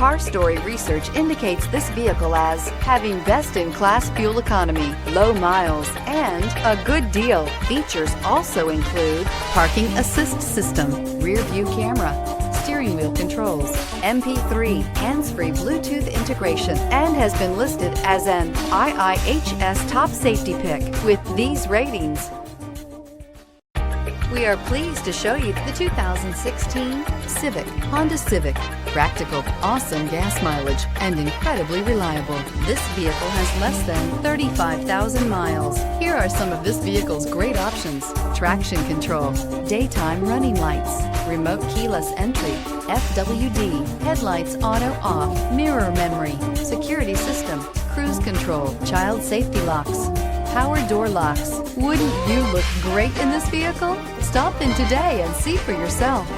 Car Story research indicates this vehicle as having best-in-class fuel economy, low miles, and a good deal. Features also include parking assist system, rear view camera, steering wheel controls, MP3, hands-free Bluetooth integration, and has been listed as an IIHS top safety pick with these ratings. We are pleased to show you the 2016 Honda Civic. Practical, awesome gas mileage, and incredibly reliable. This vehicle has less than 35,000 miles. Here are some of this vehicle's great options: traction control, daytime running lights, remote keyless entry, FWD, headlights auto off, mirror memory, security system, cruise control, child safety locks, power door locks. Wouldn't you look great in this vehicle? Stop in today and see for yourself.